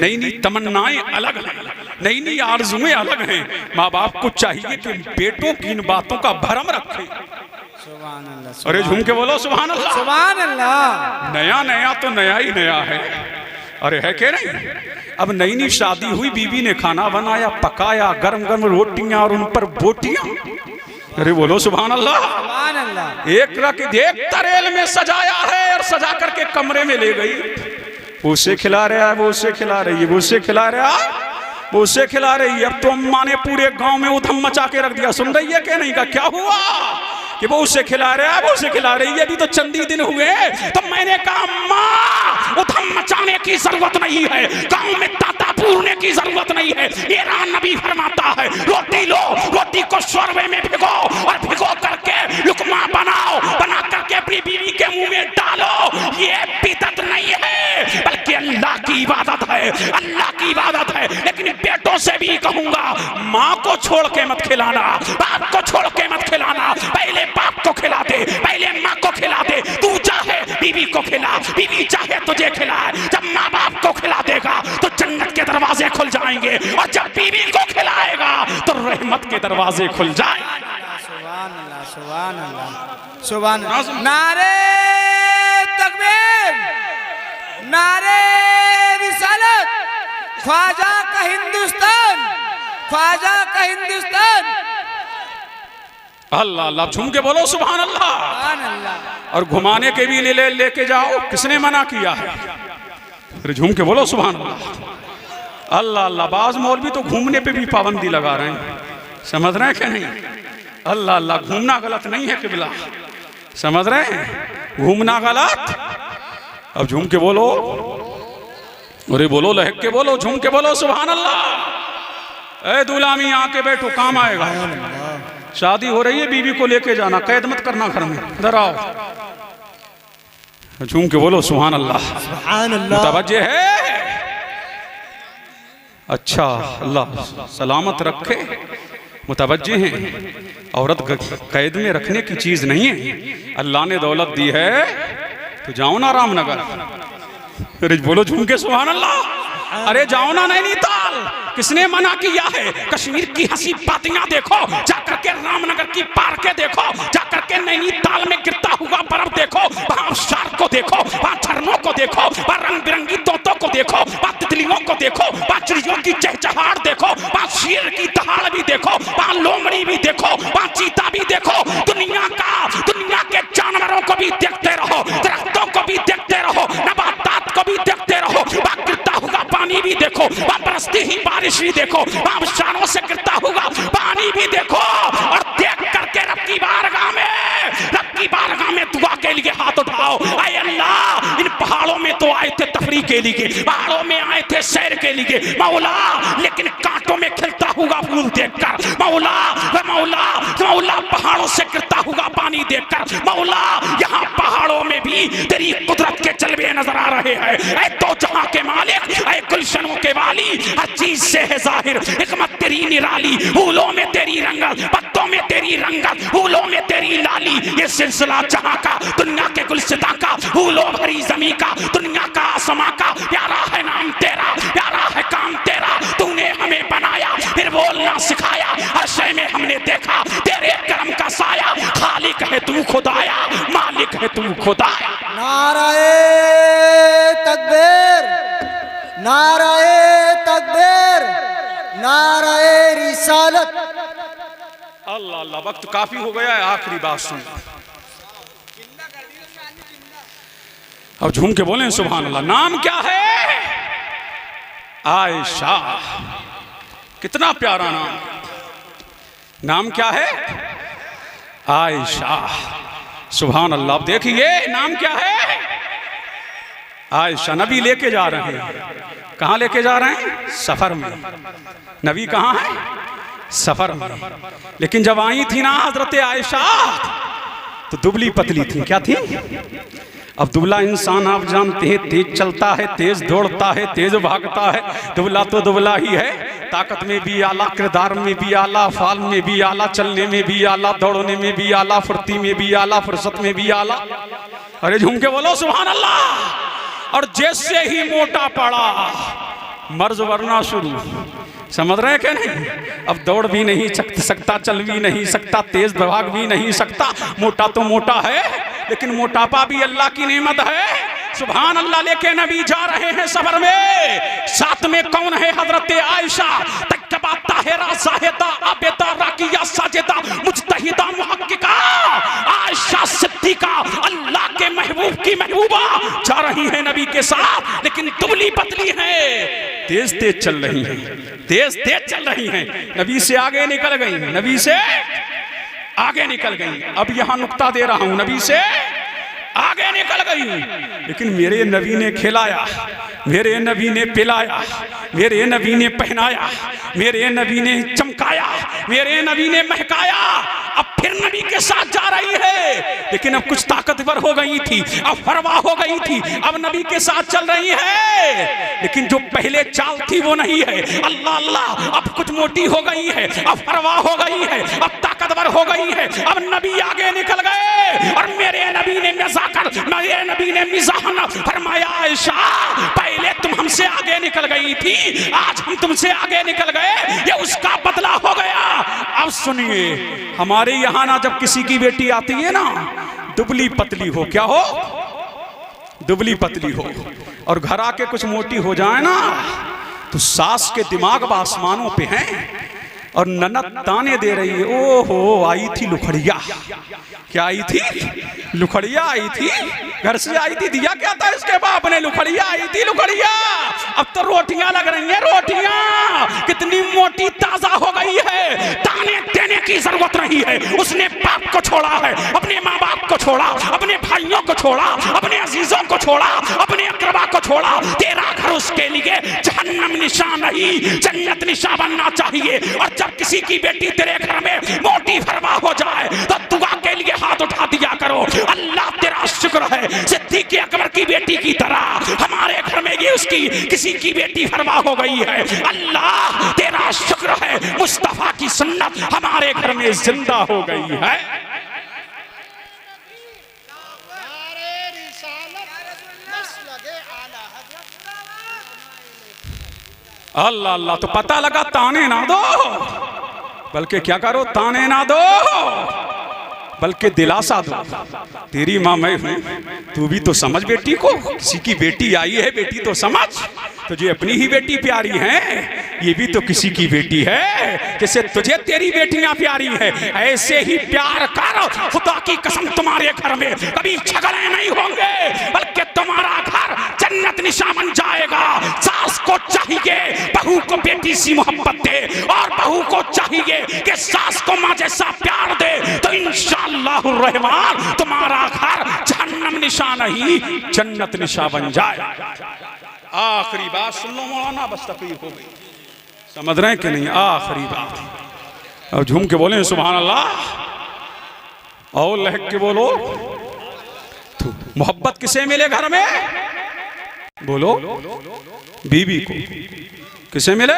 नई नई तमन्नाएं अलग हैं, नई नई आरज़ुएं अलग हैं। माँ बाप को चाहिए कि बेटों की इन बातों का भरम रखें। सुभान अल्लाह। अरे झूम के बोलो सुभान अल्लाह, सुभान अल्लाह। नया नया तो नया ही नया है। अरे है कि नहीं? अब नई नई शादी हुई, बीवी ने खाना बनाया, पकाया, गरम गरम रोटियां और उन पर बोटियां। अरे बोलो सुभान अल्लाह, सुभान अल्लाह। एक तरेल में सजाया है और सजा करके कमरे में ले गई। उसे खिला रहा है, वो उसे खिला रही है, वो उसे खिला रहा है, वो उसे खिला रही है। अब तो अम्मा ने पूरे गांव में उधम मचा के रख दिया। सुन रही है कि नहीं? का क्या हुआ कि वो उसे खिला रहा है, वो उसे खिला रही है, अभी तो चंदी दिन हुए। तो मैंने कहा अम्मा उधम मचाने की जरूरत नहीं है, गांव में ताता पूरने की जरूरत नहीं है। मेरा नबी फरमाता है रोटी लो, रोटी को शोरबे में भिगो और भिगो करके लुकमा बनाओ, बना करके अपनी बीवी के मुंह में डालो। ये बिदअत नहीं है, बल्कि अल्लाह की इबादत है, अल्लाह की इबादत है। लेकिन बेटों से भी कहूंगा, माँ को छोड़ के मत खिलाना, बाप को छोड़ के मत खिलाना। पहले बाप को खिला दे, पहले माँ को खिला दे। तू चाहे बीवी को खिला, बीवी चाहे तुझे खिलाए। जब माँ बाप को खिला देगा तो जन्नत के दरवाजे खुल जाएंगे, और जब बीवी को खिलाएगा तो रहमत के दरवाजे खुल जाएंगे। सुभान अल्लाह, सुभान अल्लाह, सुभान अल्लाह। नारे तकबीर, नारे रिसालत, ख्वाजा का हिंदुस्तान, ख्वाजा का हिंदुस्तान। अल्लाह अल्लाह। झूम के बोलो सुभान अल्लाह। सुभान अल्लाह। और घुमाने के भी लेके जाओ, किसने मना किया है? फिर झूम के बोलो सुभान अल्लाह। अल्लाह अल्लाह। बाज मौलवी तो घूमने पे भी पाबंदी लगा रहे हैं, समझ रहे हैं कि नहीं? अल्लाह अल्लाह, घूमना गलत नहीं है किबला, समझ रहे हैं? घूमना गलत। अब झूम के बोलो, अरे बोलो, लहक के बोलो, झूम के बोलो सुभान अल्लाह। ए दुलामी आके बैठो, काम आएगा। शादी हो रही है, बीवी को लेके जाना, कैद मत करना घर में, इधर आओ, झूम के बोलो सुभान अल्लाह। मुतवज्जे है। अच्छा, अल्लाह सलामत रखे। मुतवज्जे हैं, औरत कैद में रखने की चीज नहीं है। अल्लाह ने दौलत दी है तो जाओ ना रामनगर, अरे बोलो झूम के सुभान अल्लाह। अरे जाओ ना नैनीताल, किसने मना किया है? कश्मीर की हंसी बातियां देखो, जाकर के रामनगर की पार्कें देखो, जाकर के नैनीताल में गिरता हुआ बर्फ देखो, वहां शार्क को देखो, वहां झरनों को देखो, वहां रंग बिरंगी तोतों को देखो, वहां तितलियों को देखो, वहां चिड़ियों की चहचहाट देखो, वहां शेर की दहाड़ भी देखो, वहां लोमड़ी भी देखो, वहां चीता भी देखो। दुनिया के जानवरों को भी देखते रहो, दरख्तों को भी देखते रहो, नबातात को भी देखते रहो, वहां गिरता हुआ पानी भी देखो, वहां बरसती ही बारिश भी देखो, वहां शानों से गिरता हुआ पानी भी देखो। और देख करके रब की बारगाह में दुआ के लिए हाथ उठाओ। ऐ अल्लाह, इन पहाड़ों में तो आए थे तफरीह के लिए, पहाड़ों में आए थे सैर के लिए मौला, लेकिन कांटों में खिलता हुआ फूल देखकर मौला, मौला पहाड़ों से गिरता हुआ पानी देखकर मौला, यहाँ पहाड़ों में भी तेरी कुदरत के जलवे नजर आ रहे हैं। ऐ तो जहां के मालिक, ऐ गुलशनों के वाली, हर चीज से है जाहिर हिकमत तेरी निराली, फूलों में तेरी रंगत, पत्तों में तेरी रंगत, फूलों में तेरी लाली। ये सिलसिला जहां का, दुनिया के गुलसिता का, फूलों भरी जमी का, दुनिया का आसमां का, प्यारा है नाम तेरा, प्यारा है काम तेरा। तूने हमें बनाया, फिर बोलना सिखाया, हर शय में हमने देखा तेरे करम का साया। खालिक है तू खुदाया, मालिक है तू खुदाया। नाराए तकबीर, नाराए तकबीर, नाराए रिसालत। अल्लाह अल्लाह, वक्त काफी हो गया है, आखिरी बात सुन। अब झूम के बोलें सुभान अल्लाह। नाम क्या है? आयशा। कितना प्यारा नाम। नाम क्या है? आयशा। सुभान अल्लाह। अब देखिए नाम क्या है? आयशा। नबी लेके जा रहे हैं, कहाँ लेके जा रहे हैं? सफर में। नबी कहाँ है? सफर में। लेकिन जब आई थी ना हजरत आयशा, तो दुबली पतली थी। क्या थी? अब दुबला इंसान आप जानते हैं, तेज चलता है, तेज दौड़ता है, तेज भागता है। दुबला तो दुबला ही है, ताकत में भी आला, किरदार में भी आला, फाल में भी आला, चलने में भी आला, दौड़ने में भी आला, फुर्ती में भी आला, फुर्सत में भी आला। अरे झूम के बोलो सुभान अल्लाह। और जैसे ही मोटा पड़ा, मर्ज वरना शुरू। समझ रहे हैं क्या? नहीं, अब दौड़ भी नहीं सकता, चल भी नहीं सकता, तेज भाग भी नहीं सकता। मोटा तो मोटा है, लेकिन मोटापा भी अल्लाह की नेमत है। सुभान अल्लाह। लेके नबी जा रहे हैं सफर में, साथ में कौन है? हजरत आयशा। तकबा ताहिरा साहिदा आबिदा राकिया साजिदा मुजतहिदा मुहक्किका आयशा सिद्दीका, अल्लाह के महबूब की महबूबा जा रही है नबी के साथ, लेकिन दुबली पतली है, तेज तेज चल रही है, तेज तेज चल रही है। नबी से आगे निकल गई, नबी से आगे निकल गई। अब यहां नुक्ता दे रहा हूं, नबी से आगे निकल गई, लेकिन मेरे नबी ने खिलाया, मेरे नबी ने पिलाया, मेरे नबी ने पहनाया, मेरे नबी ने चमकाया, मेरे नबी ने महकाया। अब फिर नबी के साथ जा रही है, लेकिन अब कुछ ताकतवर हो गई थी, अब फरवा हो गई थी, अब नबी के साथ चल रही है, लेकिन जो पहले चाल थी वो नहीं है। अल्लाह अल्लाह, अब कुछ मोटी हो गई है, अब फरवा हो गई है, अब ताकतवर हो गई है। अब नबी आगे निकल गए और मेरे नबी ने मेरे नबी ने मिजाहन फरमाया, आयशा पहले तुम हमसे आगे निकल गई थी, आज हम तुमसे आगे निकल गए, ये उसका बदला हो गया। अब सुनिए, हमारे यहाँ ना जब किसी की बेटी आती है ना, दुबली पतली हो, क्या हो? दुबली पतली हो, और घर आके कुछ मोटी हो जाए ना, तो सास के दिमाग आसमानों पे हैं, और ननद ताने दे रही है। ओहो, आई थी लुखड़िया। क्या आई थी? लुखड़िया आई थी, घर से आई थी। दिया क्या था इसके बाप ने? लुखड़िया आई थी, लुखड़िया। अब तो रोटियां लग रही हैं, रोटियां। कितनी मोटी ताजा हो गई है, ताने देने की जरूरत नहीं है। उसने बाप को छोड़ा है, अपने माँ बाप को छोड़ा, अपने भाइयों को छोड़ा, अपने अजीजों को छोड़ा, अपने अकरबा को छोड़ा। तेरा घर उसके लिए जहन्नम निशान नहीं, जन्नत निशान बनना चाहिए। और जब किसी की बेटी तेरे घर में मोटी फरमा हो जाए तो दुआ के लिए हाथ उठा दिया करो। अल्लाह तेरा शुक्र है, सिद्दीक़ अकबर की बेटी की तरह हमारे घर में ये उसकी किसी की बेटी फरमा हो गई है। अल्लाह तेरा शुक्र है, मुस्तफा की सुन्नत हमारे घर में जिंदा हो गई है। अल्लाह अल्लाह। तो पता लगा, ताने ना दो, बल्कि क्या करो, ताने ना दो, बल्कि दिलासा दो। तेरी माँ मैं हूं, तू भी तो समझ बेटी को। किसी की बेटी आई है, बेटी तो समझ। तुझे अपनी ही बेटी प्यारी है, ये भी तो किसी की बेटी है। जैसे तुझे तेरी बेटियां प्यारी है, ऐसे ही प्यार कर। खुदा की कसम, तुम्हारे घर में कभी झगड़े नहीं होंगे, बल्कि तुम्हारा घर जन्नत निशान बन जाएगा। सास को चाहिए बहू को बेटी सी मोहब्बत दे, और बहू को चाहिए कि सास को माँ जैसा प्यार दे। तो इंशाअल्लाह रहमान तुम्हारा घर जहन्नम निशान नहीं, जन्नत निशान बन जाए। आखिरी बात सुन लो मौलाना, बस तकलीफ हो गई। समझ रहे हैं कि नहीं? आखिरी बात। और झूम के बोले सुभान अल्लाह, और लहक के बोलो। मोहब्बत किसे मिले घर में? बोलो, बीबी को। किसे मिले?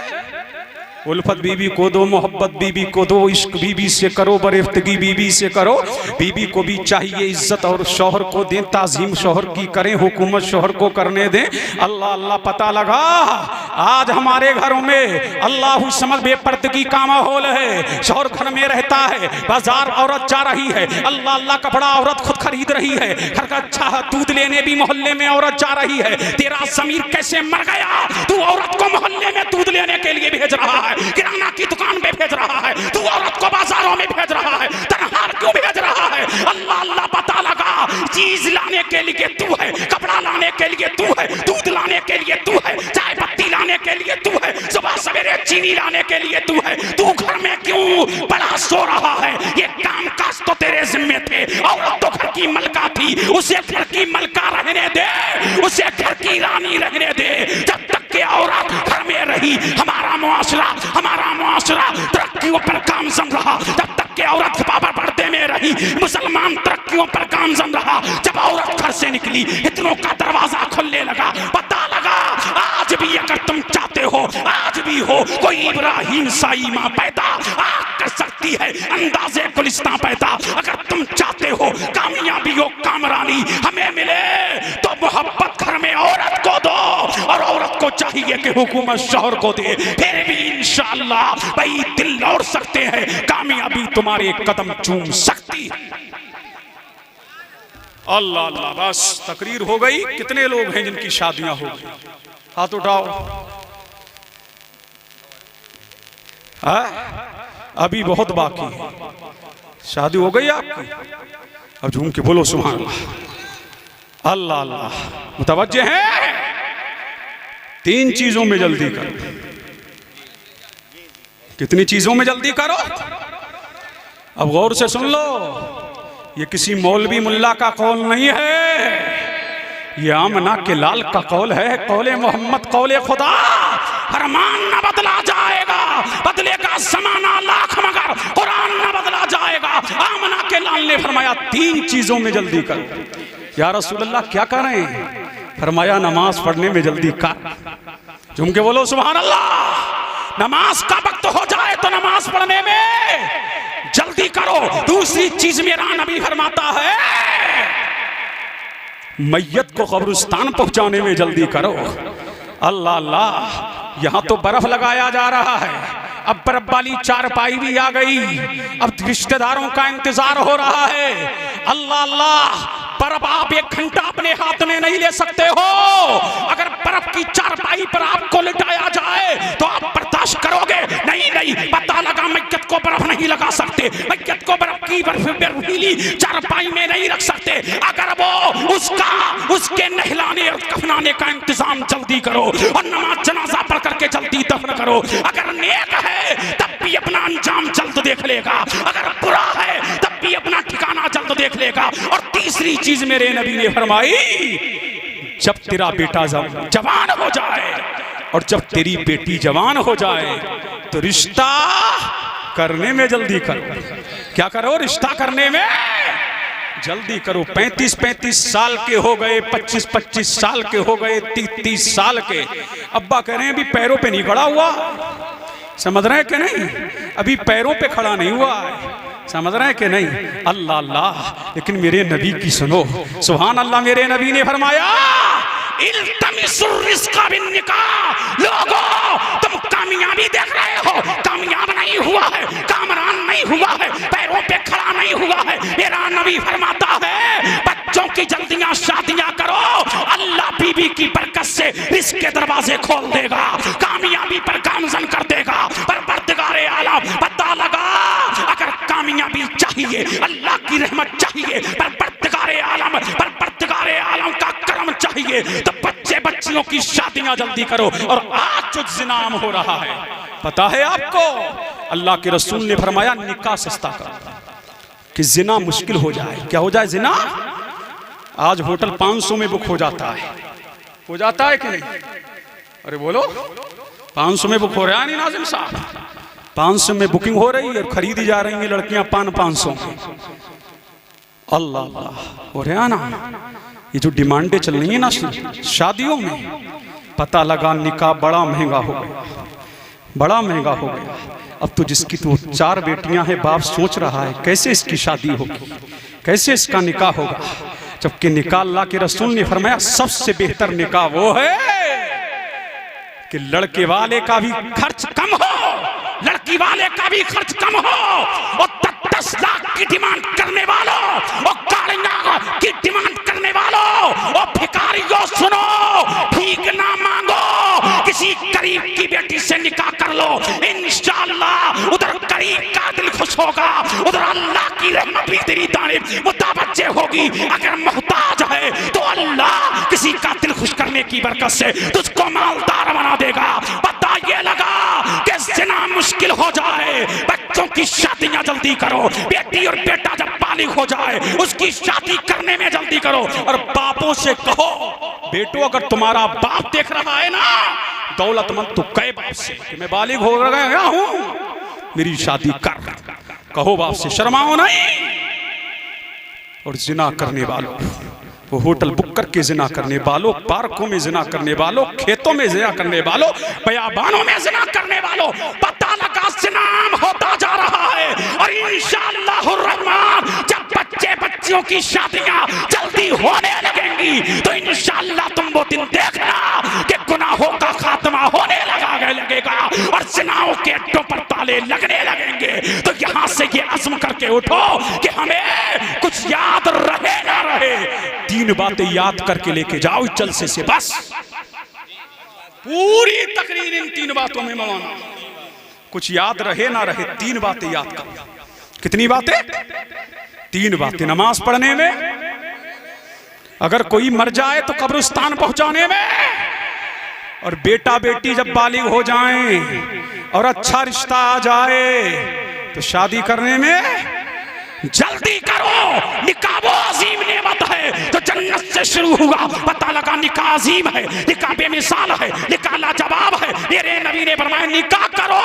उल्फत बीबी को दो, मोहब्बत बीबी को दो, इश्क बीबी से करो, बरेफ्तगी बीबी से करो। बीबी को भी चाहिए इज्जत, और शौहर को दें ताजीम, शौहर की करें हुकूमत, शौहर को करने दें। अल्लाह अल्लाह। पता लगा आज हमारे घरों में अल्लाह समझ बेपर्दगी का माहौल है। शौहर घर में रहता है, बाजार औरत जा रही है, अल्लाह अल्लाह कपड़ा औरत खुद खरीद रही है। घर का अच्छा दूध लेने भी मोहल्ले में औरत जा रही है। तेरा ज़मीर कैसे मर गया? तू औरत को मोहल्ले में दूध लेने के लिए भेज रहा है, किराना की दुकान पे भेज रहा है, तू औरत को बाजारों में भेज रहा है, तनहार क्यों भेज रहा है? अल्लाह अल्लाह। पता लगा चीज लाने के लिए तू है, कपड़ा लाने के लिए तू है, दूध लाने के लिए तू है, चाय पत्ती लाने के लिए तू है, सुबह सवेरे चीनी लाने के लिए तू है। तू घर में क्यों बड़ा सो रहा है? ये काम काज तो तेरे जिम्मे थे। औरत तो घर की मलका थी, उसे घर की मलका रहने दे, उसे घर की रानी रहने दे। जब तक के औरत घर में रही, हमारा मुआशरा तरक्कियों पर गामजन रहा। जब तक के औरत बाबर पर्दे में रही, मुसलमान तरक्कियों पर गामजन रहा। जब औरत घर से निकली, इतनों का दरवाजा खुलने लगा। पता लगा आज भी अगर तुम चाहते हो, आज भी हो कोई इब्राहिम साई माँ पैदा कर सकती है, अंदाजे गुलिस्तां पैदा। अगर तुम चाहते हो कामयाबी हो, कामरानी हमें मिले, तो मोहब्बत घर में औरत को दो, और औरत को चाहिए कि हुकूमत शौहर को दे। फिर भी इंशाअल्लाह भाई दिल लौट सकते हैं, कामयाबी तुम्हारे कदम चूम सकती है। अल्लाह अल्लाह। बस तकरीर हो गई। कितने लोग हैं जिनकी शादियां हो गई? हाथ उठाओ। अभी बहुत बाकी है। शादी हो गई आपकी? अब झूम के बोलो सुभान अल्लाह। अल्लाह अल्लाह। मुतवज्जे हैं? 3 चीजों में जल्दी करो। कितनी चीजों में जल्दी करो? अब गौर से सुन लो, ये किसी मौलवी मुल्ला का कौल नहीं है, ये आमना के लाल का कौल है, कौले मोहम्मद, कौले खुदा। फरमान न बदला जाएगा, बदलेगा ज़माना लाख मगर कुरान न बदला जाएगा। आमना के लाल ने फरमाया 3 चीजों में जल्दी करो। या रसूल अल्लाह क्या कर रहे हैं? फरमाया नमाज पढ़ने में जल्दी कर। झूम के बोलो सुभान अल्लाह। नमाज का वक्त हो जाए तो नमाज पढ़ने में जल्दी करो। दूसरी चीज मेरा नबी फरमाता है, मैयत को कब्रिस्तान पहुंचाने में जल्दी करो। अल्लाह अल्लाह। यहां तो बर्फ लगाया जा रहा है, अब बर्फ वाली चारपाई भी आ गई, अब रिश्तेदारों का इंतजार हो रहा है। अल्लाह अल्लाह। बर्फ आप 1 घंटा अपने हाथ में नहीं ले सकते हो। अगर बर्फ की चारपाई पर आपको लिटाया जाए तो आप बर्दाश्त करोगे? नहीं नहीं गई। पता लगा मैयत को बर्फ नहीं लगा सकते, मैयत को बर्फ की बर्फीली चारपाई में नहीं रख सकते। अगर वो उसके नहलाने और कफनाने का इंतजाम जल्दी करो और नमाज जनाजा पढ़ करके जल्दी दफन करो। अगर नेक है तब भी अपना अंजाम जल्द देख लेगा, अगर बुरा है तब भी अपना ठिकाना जल्द देख लेगा। और तीसरी चीज मेरे नबी ने फरमाई, जब तेरा बेटा जवान हो जाए और जब तेरी बेटी जवान हो जाए तो रिश्ता करने में जल्दी करो। क्या करो? रिश्ता करने में जल्दी करो। 35-35 साल के हो गए, 25-25 साल के हो गए, 30-30 साल के, अब्बा कह रहे हैं अभी पैरों पे नहीं खड़ा हुआ। समझ रहे हैं कि नहीं? अभी पैरों पे खड़ा नहीं हुआ। समझ रहे हैं कि नहीं? अल्लाह अल्लाह। लेकिन मेरे नबी की सुनो, सुभान अल्लाह। मेरे नबी ने फरमाया, इल्तमिसुर रिज़्क़ बिन्निकाह। लोगों, तुम कामयाबी देख रहे हो, कामयाब नहीं हुआ है, कामरान नहीं हुआ है, पैरों पे खड़ा नहीं हुआ है। मेरा नबी फरमाता है, बच्चों की जल्दियां शादियां करो, अल्लाह बीबी की बरकत से रिज़्क़ के दरवाजे खोल देगा, कामयाबी पर गामजन कर देगा। परवरदिगारे आलम, पता लगा अगर कामयाबी चाहिए, अल्लाह की रहमत चाहिए, परवरदिगारे आलम का करम चाहिए, तो बच्चे बच्चियों की शादियां जल्दी करो। और आज जो जिनाम हो रहा है, पता है आपको, अल्लाह के रसूल ने फरमाया निकाह सस्ता करो कि जिना मुश्किल हो जाए। क्या हो जाए? जिना। आज होटल 500 में बुक हो जाता है कि नहीं? अरे बोलो, 500 में बुक हो रहा है नहीं नाज़िम साहब? 500 में बुकिंग हो रही है और खरीदी जा रही है लड़कियां 500 में। अल्लाह अल्लाह हो रहा ना। ये जो डिमांडें चल रही है ना शादियों में, पता लगा निकाह बड़ा महंगा हो गया, बड़ा महंगा हो गया। अब तो जिसकी तो 4 बेटियां हैं, बाप सोच रहा है कैसे इसकी शादी होगी, कैसे इसका निकाह होगा। जबकि निकाह अल्लाह के रसूल ने फरमाया सबसे बेहतर निकाह वो है कि लड़के वाले का भी खर्च कम हो, लड़की वाले का भी खर्च कम हो। और 10 लाख की डिमांड करने वालों और गाड़ियां की डिमांड करने वालों और भिखारियों, सुनो, भीख ना मांगो, किसी गरीब की बेटी से निकाह कर लो। इंशाअल्लाह उधर गरीब का दिल खुश होगा, उधर अल्लाह की रहमत भी तेरी जानिब मुतवज्जे होगी। अगर मोहताज है तो अल्लाह किसी का दिल खुश करने की बरकत से तुझको मालदार बना देगा। पता ये लगा कि जिना मुश्किल हो जाए, बच्चों की शादियां जल्दी करो। बेटी और बेटा जब बालिग हो जाए उसकी शादी करने में जल्दी करो। और बापों से कहो, बेटो अगर तुम्हारा बाप देख रहा है ना दौलतमंद, तो कहे बाप से कि मैं बालिग हो गया हूं, मेरी शादी कर। कहो बाप से, शर्माओ नहीं। और जिना करने वालों, वो होटल बुक करके जिना करने वालों, पार्कों में जिना करने वालों, खेतों में जिना करने वालों, बयाबानों में जिना करने वालों, पता लगा जिनाम होता जा रहा है। और इंशाअल्लाह रहमान जब बच्चे बच्चियों की शादियां जल्दी होने लगेंगी तो इंशाअल्लाह तुम वो दिन देखना कि गुनाहों का खात्मा होने लगेगा और जिनाओं के अड्डों पर ताले लगने लगेंगे। तो यहाँ से ये अज़्म करके उठो कि हमें कुछ याद रहे ना रहे, 3 बातें याद करके लेके जाओ जलसे से। बस पूरी तकरीर इन 3 बातों में मौलाना, कुछ याद रहे ना रहे, 3 बातें याद करो। कितनी बातें? 3 बातें। नमाज पढ़ने में, अगर कोई मर जाए तो कब्रिस्तान पहुंचाने में, और बेटा बेटी जब बालिग हो जाएं और अच्छा रिश्ता आ जाए तो शादी करने में जल्दी करो। निकाह वो अजीम नेमत है जो जन्नत से शुरू हुआ। पता लगा निकाह अजीम है, निकाह बेमिसाल है, निकाह लाजवाब है। मेरे नबी ने फरमाया निकाह करो,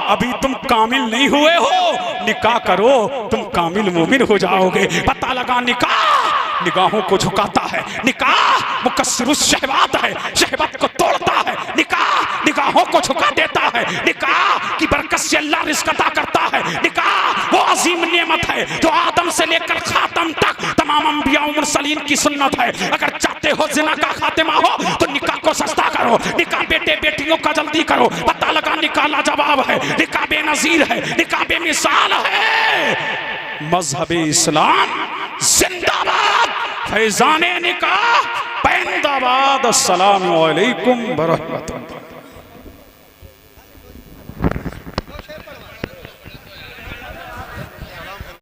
अभी तुम कामिल नहीं हुए हो, निकाह करो, तुम कामिल मोमिन हो जाओगे। पता लगा निकाह निगाहों को झुकाता है, निकाह मुकस्सिरुस शहवात है, शहवत को तोड़ता है, निकाह निगाहों को झुका देता है, निकाह की बरकत से अल्लाह रिज़्क़ अता करता है। निकाह वो अजीम नेमत है जो आदम से लेकर खातम तक तमाम अंबिया और मुरसलीन की सुन्नत है। अगर चाहते हो जिना का खात्मा हो तो निकाह को सस्ता करो, निकाह बेटे बेटियों का जल्दी करो। पता लगा निकाह लाजवाब है, निकाह बेनज़ीर है, निकाह बेमिसाल है। मज़हब-ए इस्लाम जिंदाबाद, फैज़ाने निकाह पैंदाबाद। अस्सलामु अलैकुम व रहमतुल्लाह।